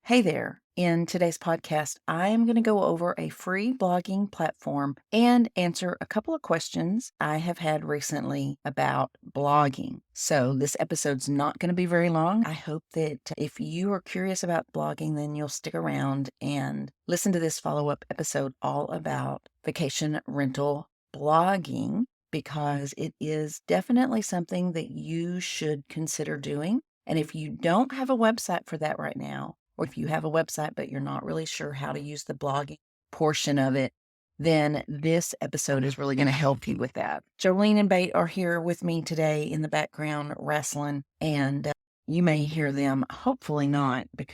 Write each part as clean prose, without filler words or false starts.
Hey there. In today's podcast, I'm going to go over a free blogging platform and answer a couple of questions I have had recently about blogging. So, this episode's not going to be very long. I hope that if you are curious about blogging, then you'll stick around and listen to this follow up episode all about vacation rental blogging because it is definitely something that you should consider doing. And if you don't have a website for that right now, or if you have a website but you're not really sure how to use the blogging portion of it, then this episode is really going to help you with that. Jolene and Bate are here with me today in the background wrestling, and you may hear them, hopefully not, but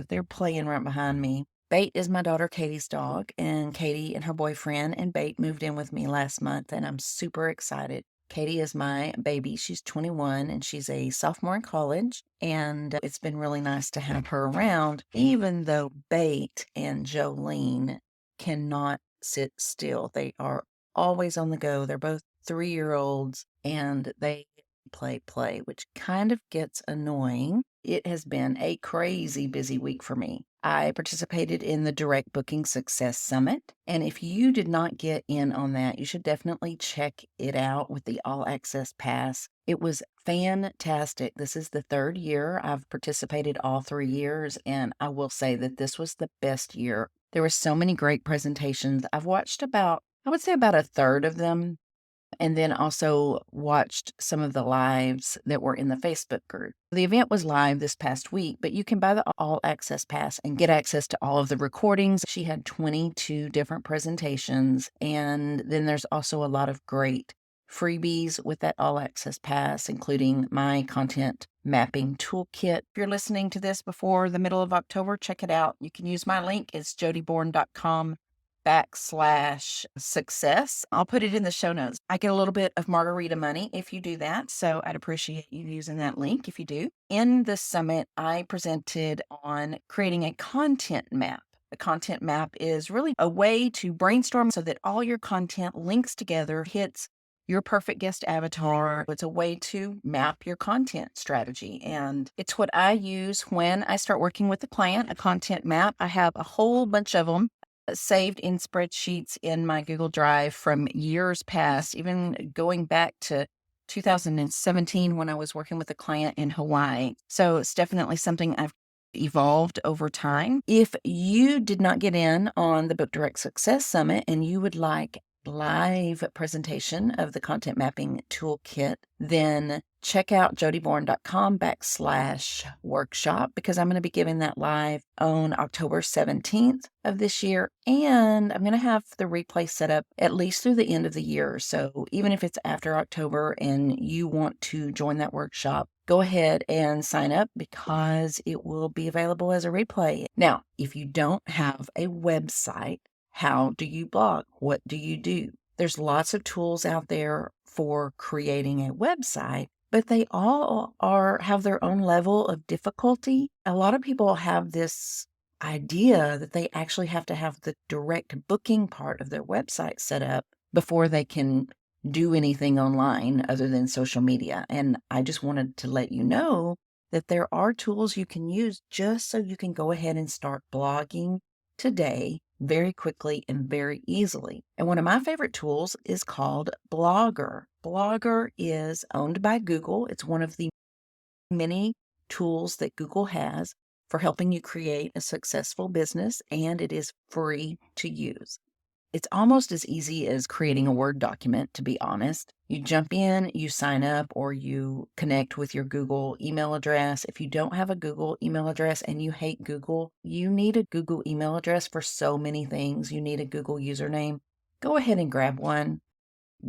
they're playing right behind me. Bate is my daughter Katie's dog, and Katie and her boyfriend and Bate moved in with me last month, and I'm super excited. Katie is my baby. She's 21 and she's a sophomore in college. And it's been really nice to have her around, even though Bate and Jolene cannot sit still. They are always on the go. They're both 3-year-olds and they play, which kind of gets annoying. It has been a crazy busy week for me. I participated in the Direct Booking Success Summit. And if you did not get in on that, you should definitely check it out with the All Access Pass. It was fantastic. This is the third year. I've participated all 3 years, and I will say that this was the best year. There were so many great presentations. I've watched I would say about a third of them, and then also watched some of the lives that were in the Facebook group. The event was live this past week, but you can buy the All Access Pass and get access to all of the recordings. She had 22 different presentations, and then there's also a lot of great freebies with that All Access Pass, including my content mapping toolkit. If you're listening to this before the middle of October, check it out. You can use my link. It's jodibourne.com/success. I'll put it in the show notes. I get a little bit of margarita money if you do that, so I'd appreciate you using that link if you do. In the summit, I presented on creating a content map. A content map is really a way to brainstorm so that all your content links together, hits your perfect guest avatar. It's a way to map your content strategy. And it's what I use when I start working with a client, a content map. I have a whole bunch of them saved in spreadsheets in my Google Drive from years past, even going back to 2017 when I was working with a client in Hawaii. So it's definitely something I've evolved over time. If you did not get in on the Book Direct Success Summit and you would like live presentation of the content mapping toolkit, then check out jodibourne.com/workshop because I'm going to be giving that live on October 17th of this year. And I'm going to have the replay set up at least through the end of the year. So even if it's after October and you want to join that workshop, go ahead and sign up because it will be available as a replay. Now, if you don't have a website, how do you blog? What do you do? There's lots of tools out there for creating a website, but they all have their own level of difficulty. A lot of people have this idea that they actually have to have the direct booking part of their website set up before they can do anything online other than social media. And I just wanted to let you know that there are tools you can use just so you can go ahead and start blogging today very quickly and very easily. And one of my favorite tools is called Blogger. Blogger is owned by Google. It's one of the many tools that Google has for helping you create a successful business, and it is free to use. It's almost as easy as creating a Word document, to be honest. You jump in, you sign up, or you connect with your Google email address. If you don't have a Google email address and you hate Google, you need a Google email address for so many things. You need a Google username. Go ahead and grab one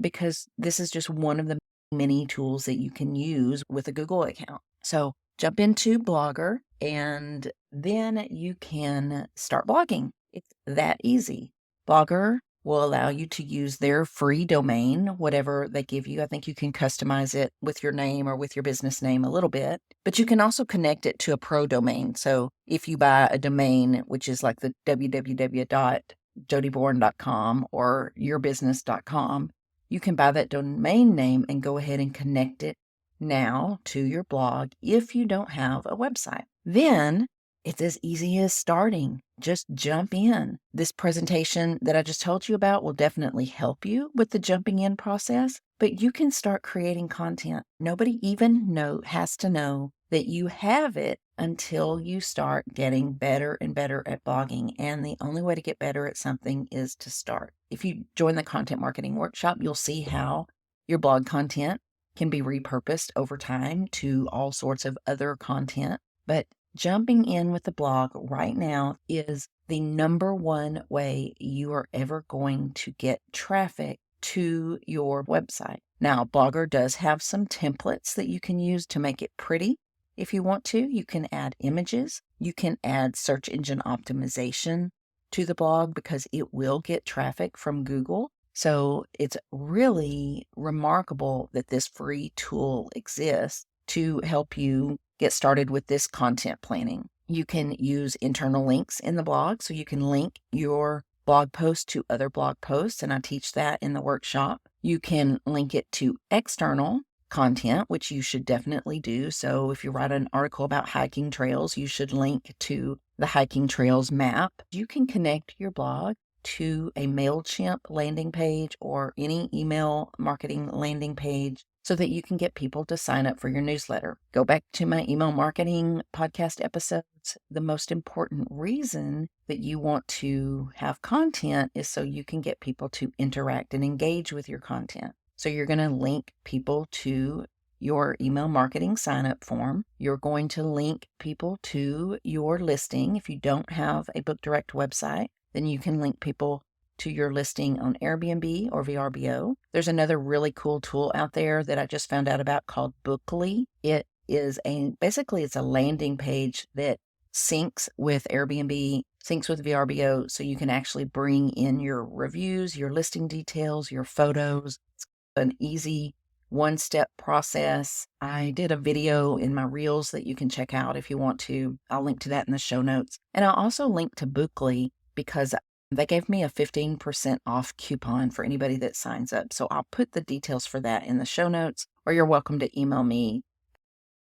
because this is just one of the many tools that you can use with a Google account. So jump into Blogger and then you can start blogging. It's that easy. Blogger will allow you to use their free domain, whatever they give you. I think you can customize it with your name or with your business name a little bit, but you can also connect it to a pro domain. So if you buy a domain, which is like the www.jodibourne.com or yourbusiness.com, you can buy that domain name and go ahead and connect it now to your blog if you don't have a website. Then It's as easy as starting. Just jump in. This presentation that I just told you about will definitely help you with the jumping in process, but you can start creating content. Nobody even has to know that you have it until you start getting better and better at blogging. And the only way to get better at something is to start. If you join the content marketing workshop, you'll see how your blog content can be repurposed over time to all sorts of other content. But jumping in with the blog right now is the number one way you are ever going to get traffic to your website. Now, Blogger does have some templates that you can use to make it pretty. If you want to, you can add images. You can add search engine optimization to the blog because it will get traffic from Google. So it's really remarkable that this free tool exists to help you get started with this content planning. You can use internal links in the blog, so you can link your blog post to other blog posts, and I teach that in the workshop. You can link it to external content, which you should definitely do. So if you write an article about hiking trails, you should link to the hiking trails map. You can connect your blog to a MailChimp landing page or any email marketing landing page so that you can get people to sign up for your newsletter. Go back to my email marketing podcast episodes. The most important reason that you want to have content is so you can get people to interact and engage with your content. So you're going to link people to your email marketing sign up form. You're going to link people to your listing. If you don't have a book direct website, then you can link people to your listing on Airbnb or VRBO. There's another really cool tool out there that I just found out about called Bookly. It is basically it's a landing page that syncs with Airbnb, syncs with VRBO, so you can actually bring in your reviews, your listing details, your photos. It's an easy one-step process. I did a video in my reels that you can check out if you want to. I'll link to that in the show notes. And I'll also link to Bookly because they gave me a 15% off coupon for anybody that signs up. So I'll put the details for that in the show notes, or you're welcome to email me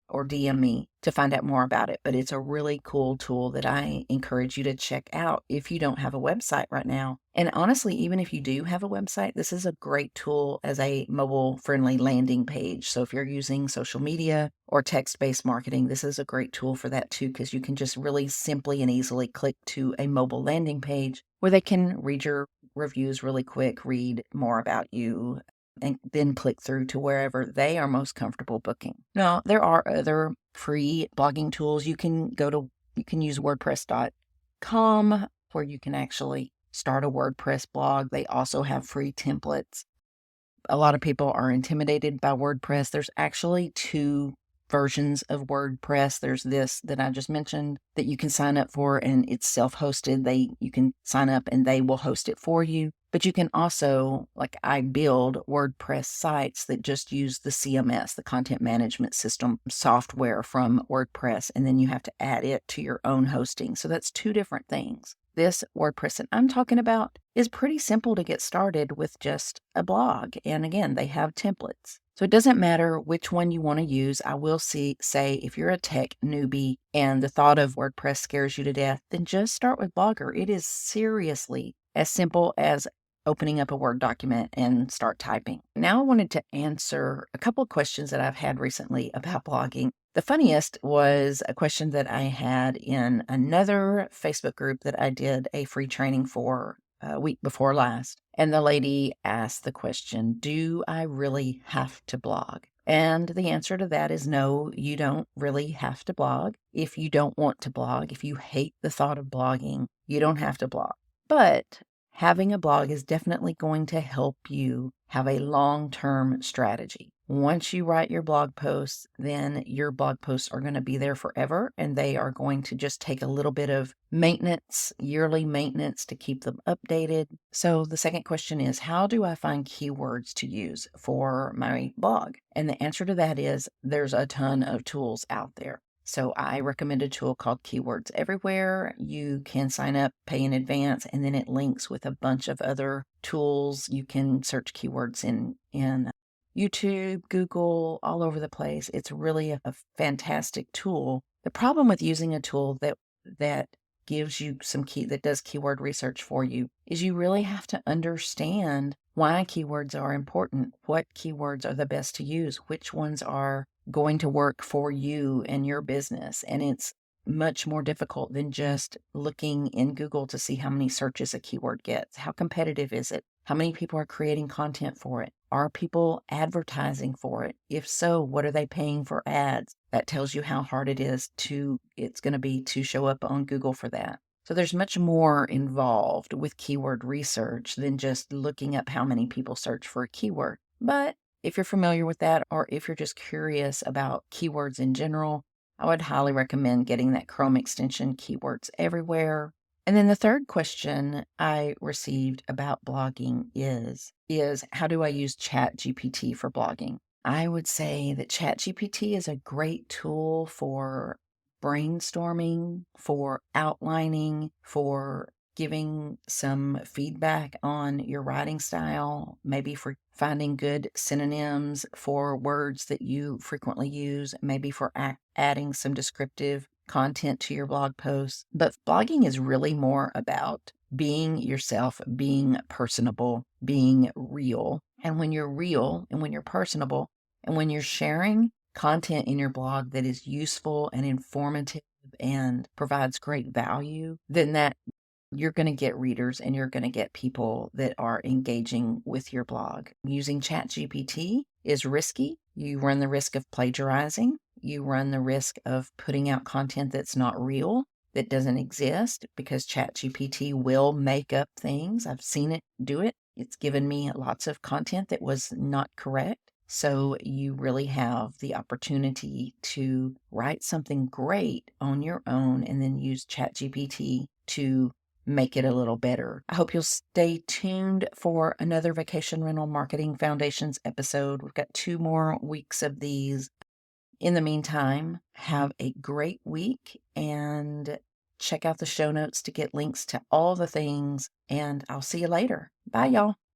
or DM me to find out more about it. But it's a really cool tool that I encourage you to check out if you don't have a website right now. And honestly, even if you do have a website, this is a great tool as a mobile-friendly landing page. So if you're using social media or text-based marketing, this is a great tool for that too, because you can just really simply and easily click to a mobile landing page where they can read your reviews really quick, read more about you, and then click through to wherever they are most comfortable booking. Now, there are other free blogging tools. You can use WordPress.com where you can actually start a WordPress blog. They also have free templates. A lot of people are intimidated by WordPress. There's actually two versions of WordPress. There's this that I just mentioned that you can sign up for, and it's self-hosted. You can sign up and they will host it for you. But you can also, like I build WordPress sites that just use the CMS, the content management system software from WordPress, and then you have to add it to your own hosting. So that's two different things. This WordPress that I'm talking about is pretty simple to get started with just a blog. And again, they have templates. So it doesn't matter which one you want to use. I will say if you're a tech newbie and the thought of WordPress scares you to death, then just start with Blogger. It is seriously as simple as opening up a Word document and start typing. Now I wanted to answer a couple of questions that I've had recently about blogging. The funniest was a question that I had in another Facebook group that I did a free training for a week before last. And the lady asked the question, do I really have to blog? And the answer to that is no, you don't really have to blog. If you don't want to blog, if you hate the thought of blogging, you don't have to blog. But having a blog is definitely going to help you have a long-term strategy. Once you write your blog posts, then your blog posts are going to be there forever, and they are going to just take a little bit of maintenance, yearly maintenance to keep them updated. So the second question is, how do I find keywords to use for my blog? And the answer to that is there's a ton of tools out there. So I recommend a tool called Keywords Everywhere. You can sign up, pay in advance, and then it links with a bunch of other tools. You can search keywords in YouTube, Google, all over the place. It's really a fantastic tool. The problem with using a tool that that gives you that does keyword research for you is you really have to understand why keywords are important, what keywords are the best to use, which ones are going to work for you and your business. And it's much more difficult than just looking in Google to see how many searches a keyword gets. How competitive is it? How many people are creating content for it? Are people advertising for it? If so, what are they paying for ads? That tells you how hard it's going to be to show up on Google for that. So there's much more involved with keyword research than just looking up how many people search for a keyword. But if you're familiar with that, or if you're just curious about keywords in general, I would highly recommend getting that Chrome extension, Keywords Everywhere. And then the third question I received about blogging is how do I use ChatGPT for blogging? I would say that ChatGPT is a great tool for brainstorming, for outlining, for giving some feedback on your writing style, maybe for finding good synonyms for words that you frequently use, maybe for adding some descriptive content to your blog posts. But blogging is really more about being yourself, being personable, being real. And when you're real and when you're personable and when you're sharing content in your blog that is useful and informative and provides great value, then that you're going to get readers and you're going to get people that are engaging with your blog. Using ChatGPT is risky. You run the risk of plagiarizing. You run the risk of putting out content that's not real, that doesn't exist, because ChatGPT will make up things. I've seen it do it. It's given me lots of content that was not correct. So you really have the opportunity to write something great on your own and then use ChatGPT to make it a little better. I hope you'll stay tuned for another Vacation Rental Marketing Foundations episode. We've got 2 more weeks of these. In the meantime, have a great week and check out the show notes to get links to all the things. And I'll see you later. Bye, y'all.